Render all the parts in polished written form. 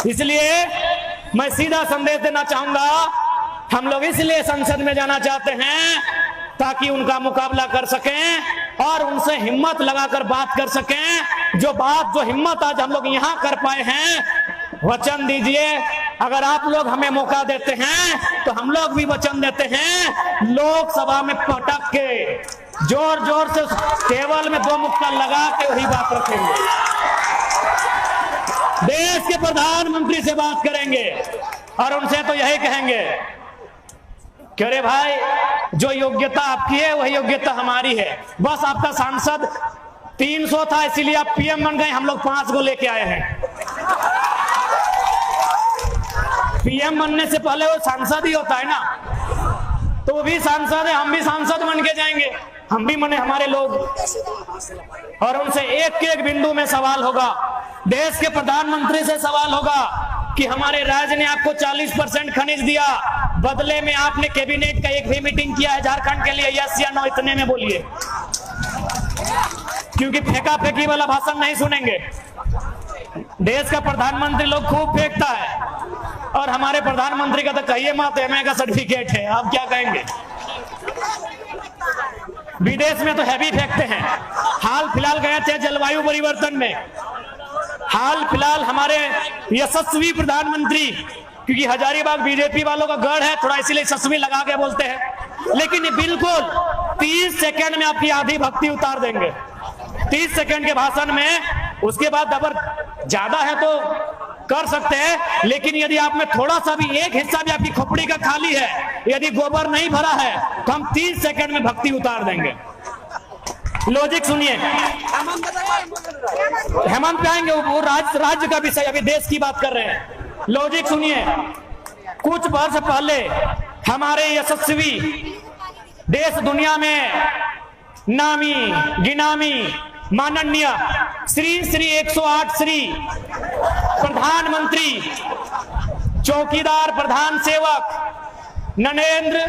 इसलिए मैं सीधा संदेश देना चाहूंगा, हम लोग इसलिए संसद में जाना चाहते हैं ताकि उनका मुकाबला कर सकें और उनसे हिम्मत लगाकर बात कर सकें। जो हिम्मत आज हम लोग यहाँ कर पाए हैं, वचन दीजिए अगर आप लोग हमें मौका देते हैं तो हम लोग भी वचन देते हैं, लोकसभा में पटक के जोर जोर से टेबल में 2 मुक्का लगा के वही बात रखेंगे, देश के प्रधानमंत्री से बात करेंगे और उनसे तो यही कहेंगे कि अरे भाई, जो योग्यता आपकी है वही योग्यता हमारी है। बस आपका सांसद 300 था इसीलिए आप पीएम बन गए, हम लोग 5 को लेके आए हैं। पीएम बनने से पहले वो सांसद ही होता है ना, तो वो भी सांसद है, हम भी सांसद बन के जाएंगे, हम भी मने हमारे लोग। और उनसे एक एक बिंदु में सवाल होगा, देश के प्रधानमंत्री से सवाल होगा कि हमारे राज्य ने आपको 40% खनिज दिया, बदले में आपने कैबिनेट का एक भी मीटिंग किया है झारखंड के लिए, यस या नो, इतने में बोलिए, क्योंकि फेंका फेंकी वाला भाषण नहीं सुनेंगे। देश का प्रधानमंत्री लोग खूब फेंकता है और हमारे प्रधानमंत्री का तो कहिए मत, एमए का सर्टिफिकेट है, आप क्या कहेंगे। विदेश में तो हैवी फेंकते हैं। हाल फिलहाल गए थे जलवायु परिवर्तन में, हाल फिलहाल हमारे यशस्वी प्रधानमंत्री, क्योंकि हजारीबाग बीजेपी वालों का गढ़ है थोड़ा, इसीलिए यशस्वी लगा के बोलते हैं, लेकिन बिल्कुल 30 सेकंड में आपकी आधी भक्ति उतार देंगे, 30 सेकंड के भाषण में। उसके बाद अगर ज्यादा है तो कर सकते हैं, लेकिन यदि आप में थोड़ा सा भी, एक हिस्सा भी आपकी खोपड़ी का खाली है, यदि गोबर नहीं भरा है, तो हम 30 सेकंड में भक्ति उतार देंगे। लॉजिक सुनिए, हेमंत पे आएंगे, वो राज्य का विषय, अभी देश की बात कर रहे हैं। लॉजिक सुनिए, कुछ वर्ष पहले हमारे यशस्वी, देश दुनिया में नामी गिनामी माननीय श्री 108 श्री प्रधानमंत्री चौकीदार प्रधान सेवक नरेंद्र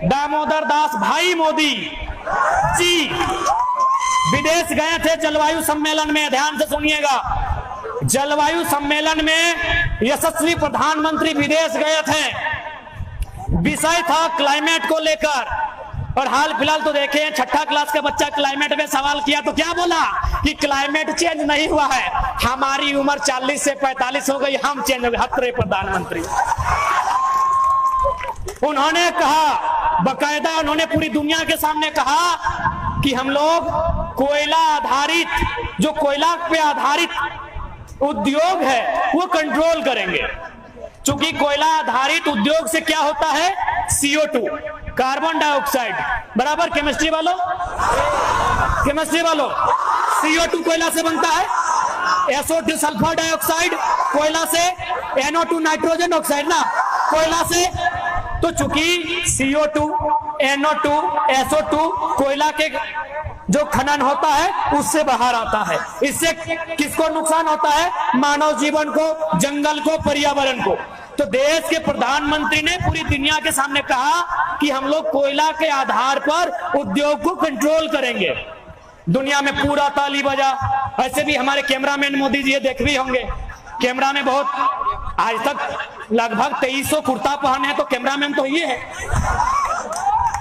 दामोदर दास भाई मोदी जी विदेश गए थे जलवायु सम्मेलन में। ध्यान से सुनिएगा, जलवायु सम्मेलन में यशस्वी प्रधानमंत्री विदेश गए थे, विषय था क्लाइमेट को लेकर। और हाल फिलहाल तो देखे हैं, 6ठा क्लास का बच्चा क्लाइमेट में सवाल किया तो क्या बोला कि क्लाइमेट चेंज नहीं हुआ है, हमारी उम्र 40 से 45 हो गई, हम चेंज हो गए। हत्रे प्रधानमंत्री, उन्होंने कहा बकायदा, उन्होंने पूरी दुनिया के सामने कहा कि हम लोग कोयला आधारित, जो कोयला पे आधारित उद्योग है वो कंट्रोल करेंगे, क्योंकि कोयला आधारित उद्योग से क्या होता है, CO2 कार्बन डाइऑक्साइड बराबर। केमिस्ट्री वालों, CO2 कोयला से बनता है, SO2 सल्फर डाइऑक्साइड कोयला से, NO2 नाइट्रोजन ऑक्साइड ना कोयला से। तो चूंकि CO2, NO2, SO2 कोयला के जो खनन होता है उससे बाहर आता है, इससे किसको नुकसान होता है, मानव जीवन को, जंगल को, पर्यावरण को। तो देश के प्रधानमंत्री ने पूरी दुनिया के सामने कहा कि हम लोग कोयला के आधार पर उद्योग को कंट्रोल करेंगे। दुनिया में पूरा ताली बजा। ऐसे भी हमारे कैमरामैन मोदी जी देख भी होंगे, कैमरा में बहुत, आज तक लगभग 2300 कुर्ता पहने हैं, तो कैमरामैन तो ये है।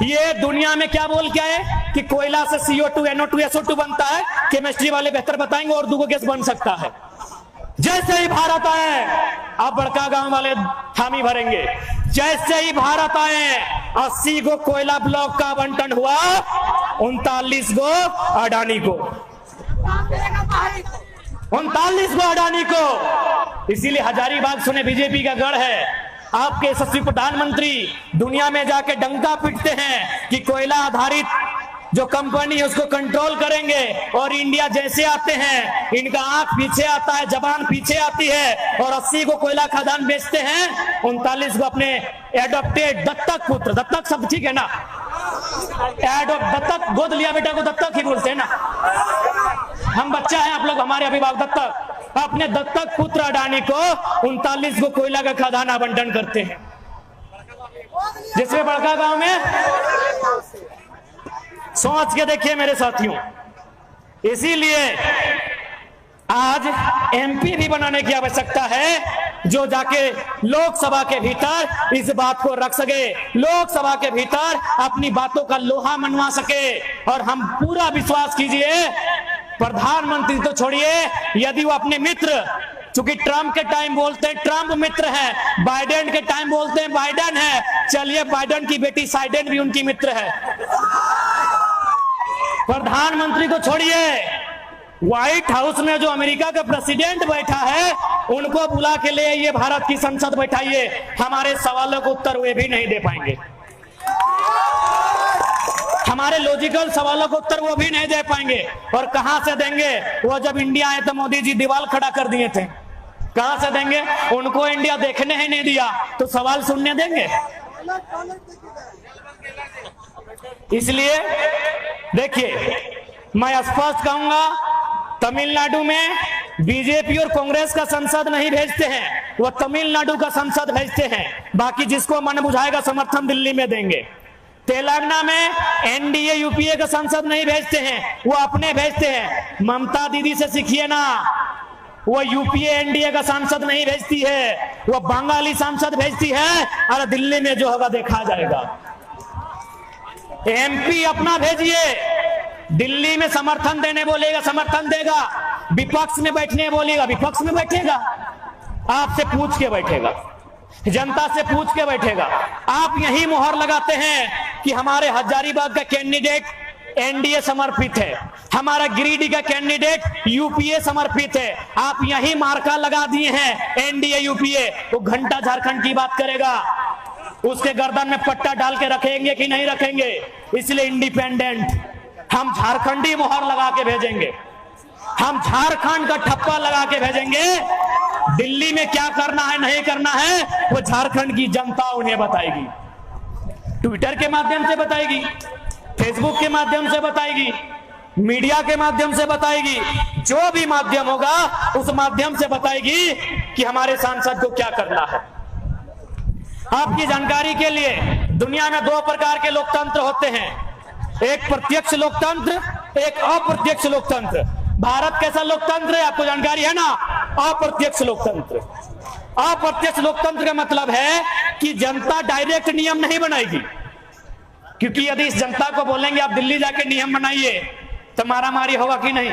ये दुनिया में क्या बोल क्या है कि कोयला से CO2, NO2, SO2 बनता है, केमिस्ट्री वाले बेहतर बताएंगे, और 2 गैस बन सकता है। जैसे ही भारत आए, अब बड़का गांव वाले हामी भरेंगे, जैसे ही भारत आए 80 गो कोयला ब्लॉक का आवंटन हुआ, 39 गो अडानी को, 39 गो अडानी को। इसीलिए हजारीबाग सुने बीजेपी का गढ़ है। आपके यशस्वी प्रधानमंत्री दुनिया में जाके डंका पीटते हैं कि कोयला आधारित जो कंपनी है उसको कंट्रोल करेंगे, और इंडिया जैसे आते हैं इनका आंख पीछे आता है, जबान पीछे आती है, और 80 को कोयला खदान बेचते हैं, 39 को अपने एडॉप्टेड दत्तक पुत्र, दत्तक शब्द ठीक है ना, दत्तक, गोद लिया बेटा को दत्तक ही बोलते हैं ना, हम बच्चा है, आप लोग हमारे अभिभावक, दत्तक, अपने दत्तक पुत्र अडानी को 39 को कोयला का खदान आवंटन करते हैं, जिसमें बड़का गांव में। सोच के देखिए मेरे साथियों, इसीलिए आज MP भी बनाने की आवश्यकता है जो जाके लोकसभा के भीतर इस बात को रख सके, लोकसभा के भीतर अपनी बातों का लोहा मनवा सके। और हम पूरा विश्वास कीजिए, प्रधानमंत्री तो छोड़िए, यदि वो अपने मित्र, चूंकि ट्रंप के टाइम बोलते हैं ट्रंप मित्र है, बाइडेन के टाइम बोलते हैं बाइडेन है, चलिए बाइडेन की बेटी साइडेन भी उनकी मित्र है। प्रधानमंत्री को छोड़िए, व्हाइट हाउस में जो अमेरिका का प्रेसिडेंट बैठा है उनको बुला के ले आइए, भारत की संसद बैठाइए, हमारे सवालों को उत्तर वे भी नहीं दे पाएंगे, हमारे लॉजिकल सवालों को उत्तर वो भी नहीं दे पाएंगे। और कहां से देंगे? वो जब इंडिया आए तो मोदी जी दीवार खड़ा कर दिए थे, कहां से देंगे? उनको इंडिया देखने ही नहीं दिया तो सवाल सुनने देंगे? इसलिए देखिए, मैं स्पष्ट कहूंगा, तमिलनाडु में बीजेपी और कांग्रेस का संसद नहीं भेजते हैं, वो तमिलनाडु का संसद भेजते हैं, बाकी जिसको मन बुझाएगा समर्थन दिल्ली में देंगे। तेलंगाना में एनडीए यूपीए का संसद नहीं भेजते हैं, वो अपने भेजते हैं। ममता दीदी से सीखिए ना, वो यूपीए एनडीए का सांसद नहीं भेजती है, वो बंगाली सांसद भेजती है, और दिल्ली में जो होगा देखा जाएगा। एमपी अपना भेजिए, दिल्ली में समर्थन देने बोलेगा समर्थन देगा, विपक्ष में बैठने बोलेगा विपक्ष में बैठेगा, आपसे पूछ के बैठेगा, जनता से पूछ के बैठेगा। आप यही मोहर लगाते हैं कि हमारे हजारीबाग का कैंडिडेट एनडीए समर्पित है, हमारा गिरिडीह का कैंडिडेट यूपीए समर्पित है, आप यही मार्का लगा दिए हैं एनडीए यूपीए। वो घंटा झारखंड की बात करेगा, उसके गर्दन में पट्टा डाल के रखेंगे कि नहीं रखेंगे? इसलिए इंडिपेंडेंट, हम झारखंडी मोहर लगा के भेजेंगे, हम झारखंड का ठप्पा लगा के भेजेंगे। दिल्ली में क्या करना है नहीं करना है वो झारखंड की जनता उन्हें बताएगी, ट्विटर के माध्यम से बताएगी, फेसबुक के माध्यम से बताएगी, मीडिया के माध्यम से बताएगी, जो भी माध्यम होगा उस माध्यम से बताएगी कि हमारे सांसद को क्या करना है। आपकी जानकारी के लिए, दुनिया में दो प्रकार के लोकतंत्र होते हैं, एक प्रत्यक्ष लोकतंत्र, एक अप्रत्यक्ष लोकतंत्र। भारत कैसा लोकतंत्र है आपको जानकारी है ना? अप्रत्यक्ष लोकतंत्र। अप्रत्यक्ष लोकतंत्र का मतलब है कि जनता डायरेक्ट नियम नहीं बनाएगी, क्योंकि यदि इस जनता को बोलेंगे आप दिल्ली जाके नियम बनाइए तो मारामारी होगा कि नहीं।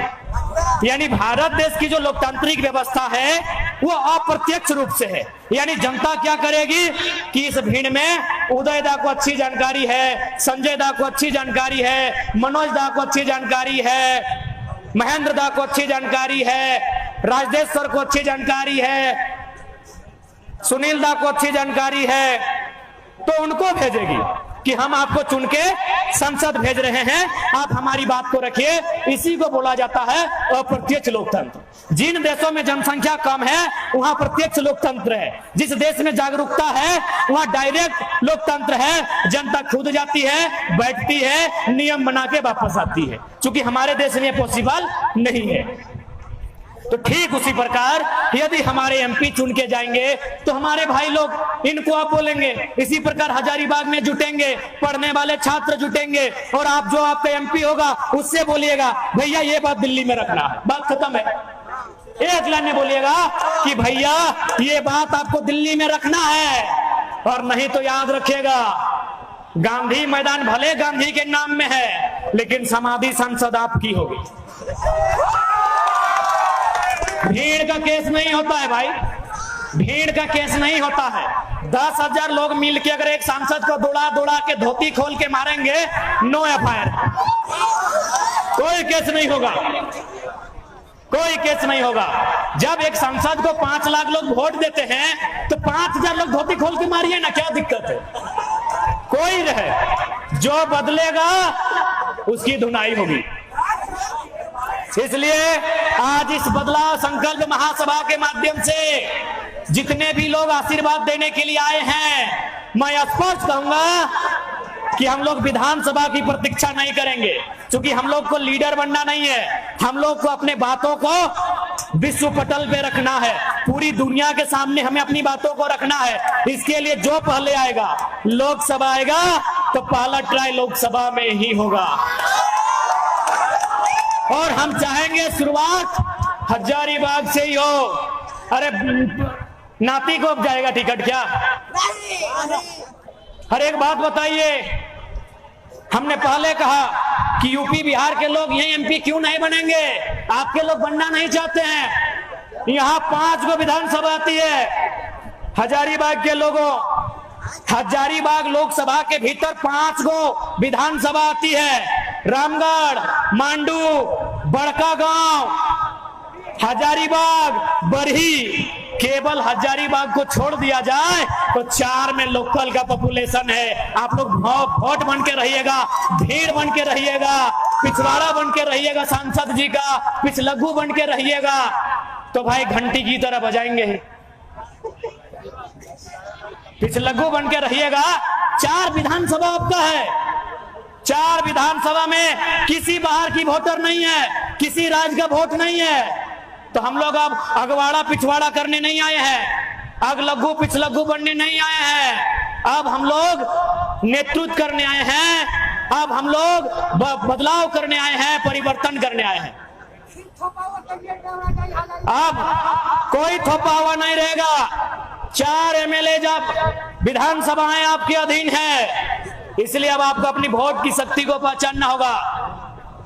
यानी भारत देश की जो लोकतांत्रिक व्यवस्था है वो अप्रत्यक्ष रूप से है, यानी जनता क्या करेगी कि इस भीड़ में उदय दा को अच्छी जानकारी है, संजय दा को अच्छी जानकारी है, मनोज दा को अच्छी जानकारी है, महेंद्र दा को अच्छी जानकारी है, राजदेव सर को अच्छी जानकारी है, सुनील दा को अच्छी जानकारी है, तो उनको भेजेगी कि हम आपको चुन के संसद भेज रहे हैं, आप हमारी बात को रखिए। इसी को बोला जाता है अप्रत्यक्ष लोकतंत्र। जिन देशों में जनसंख्या कम है वहां प्रत्यक्ष लोकतंत्र है, जिस देश में जागरूकता है वहां डायरेक्ट लोकतंत्र है, जनता खुद जाती है, बैठती है, नियम बना के वापस आती है। क्योंकि हमारे देश में पॉसिबल नहीं है। तो ठीक उसी प्रकार यदि हमारे एमपी चुन के जाएंगे तो हमारे भाई लोग इनको आप बोलेंगे, इसी प्रकार हजारीबाग में जुटेंगे, पढ़ने वाले छात्र जुटेंगे, और आप जो आपका एमपी होगा उससे बोलिएगा भैया ये बात दिल्ली में रखना है, बात खत्म है। एक लाइन में बोलिएगा कि भैया ये बात आपको दिल्ली में रखना है, और नहीं तो याद रखिएगा गांधी मैदान भले गांधी के नाम में है लेकिन समाधि संसद आपकी होगी। भीड़ का केस नहीं होता है भाई, भीड़ का केस नहीं होता है। 10,000 लोग मिलके अगर एक सांसद को दौड़ा दौड़ा के धोती खोल के मारेंगे, नो एफआईआर, कोई केस नहीं होगा, कोई केस नहीं होगा। जब एक सांसद को 5 लाख लोग वोट देते हैं तो 5,000 लोग धोती खोल के मारिए ना, क्या दिक्कत है? कोई रहे, जो बदलेगा उसकी धुनाई होगी। इसलिए आज इस बदलाव संकल्प महासभा के माध्यम से जितने भी लोग आशीर्वाद देने के लिए आए हैं, मैं स्पष्ट कहूंगा कि हम लोग विधानसभा की प्रतीक्षा नहीं करेंगे, क्योंकि हम लोग को लीडर बनना नहीं है, हम लोग को अपने बातों को विश्व पटल पे रखना है, पूरी दुनिया के सामने हमें अपनी बातों को रखना है। इसके लिए जो पहले आएगा, लोकसभा आएगा तो पहला ट्राई लोकसभा में ही होगा, और हम चाहेंगे शुरुआत हजारीबाग से ही हो। अरे नाती को अब जाएगा टिकट क्या? हर एक बात बताइए। हमने पहले कहा कि यूपी बिहार के लोग यही एमपी क्यों नहीं बनेंगे? आपके लोग बनना नहीं चाहते हैं। यहाँ 5 गो विधानसभा आती है। हजारीबाग के लोगों, हजारीबाग लोकसभा के भीतर 5 गो विधानसभा आती है। रामगढ़, मांडू, बड़का गांव, हजारीबाग, बरही। केवल हजारीबाग को छोड़ दिया जाए तो 4 में लोकल का पॉपुलेशन है। आप लोग वोट बन के रहिएगा, भीड़ बन के रहिएगा, पिछवाड़ा बन के रहिएगा, सांसद जी का पिछलग्गू बन के रहिएगा तो भाई घंटी की तरह बजाएंगे ही। पिछलग्गू बन के रहिएगा। 4 विधानसभा आपका है। 4 विधानसभा में किसी बाहर की वोटर नहीं है, किसी राज्य का वोट नहीं है। तो हम लोग अब अगवाड़ा पिछवाड़ा करने नहीं आए हैं, अगलग्गू पिछलग्गू बनने नहीं आए हैं। अब हम लोग नेतृत्व करने आए हैं। अब हम लोग बदलाव करने आए हैं, परिवर्तन करने आए हैं। अब कोई थोपा हुआ नहीं रहेगा। 4 एमएलए जब विधानसभाएं आपके अधीन है, इसलिए अब आपको अपनी वोट की शक्ति को पहचानना होगा।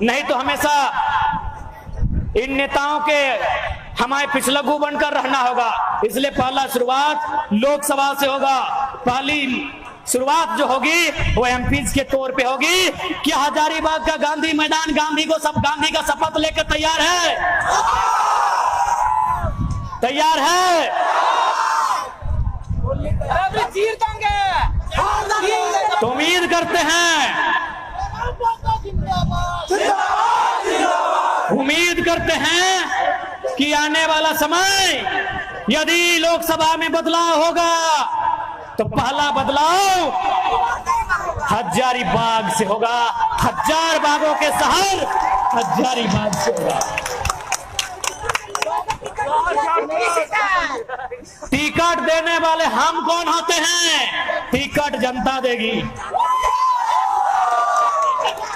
नहीं तो हमेशा इन नेताओं के हमारे पिछलग्गू बनकर रहना होगा। इसलिए पहला शुरुआत लोकसभा से होगा। पहली शुरुआत जो होगी वो एमपीज के तौर पे होगी। क्या हजारीबाग का गांधी मैदान गांधी का शपथ लेकर तैयार है? तैयार है? तो उम्मीद करते हैं, उम्मीद करते हैं कि आने वाला समय यदि लोकसभा में बदलाव होगा तो पहला बदलाव हजारीबाग से होगा। 1000 बागों के शहर हजारीबाग से होगा। टिकट देने वाले हम कौन होते हैं? टिकट जनता देगी।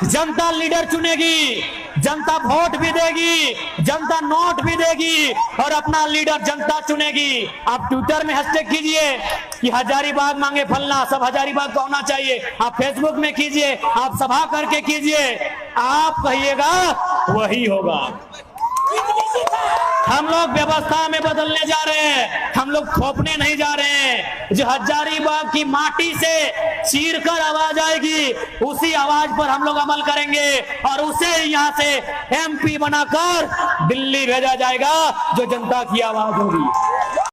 जनता लीडर चुनेगी, जनता वोट भी देगी, जनता नोट भी देगी और अपना लीडर जनता चुनेगी। आप ट्विटर में हैशटैग कीजिए कि हजारीबाग मांगे फलना, सब हजारीबाग का होना चाहिए। आप फेसबुक में कीजिए, आप सभा करके कीजिए, आप कहिएगा वही होगा। हम लोग व्यवस्था में बदलने जा रहे हैं, हम लोग थोपने नहीं जा रहे हैं। जो हजारीबाग की माटी से चीरकर आवाज आएगी, उसी आवाज पर हम लोग अमल करेंगे और उसे यहाँ से एमपी बनाकर दिल्ली भेजा जाएगा, जो जनता की आवाज होगी।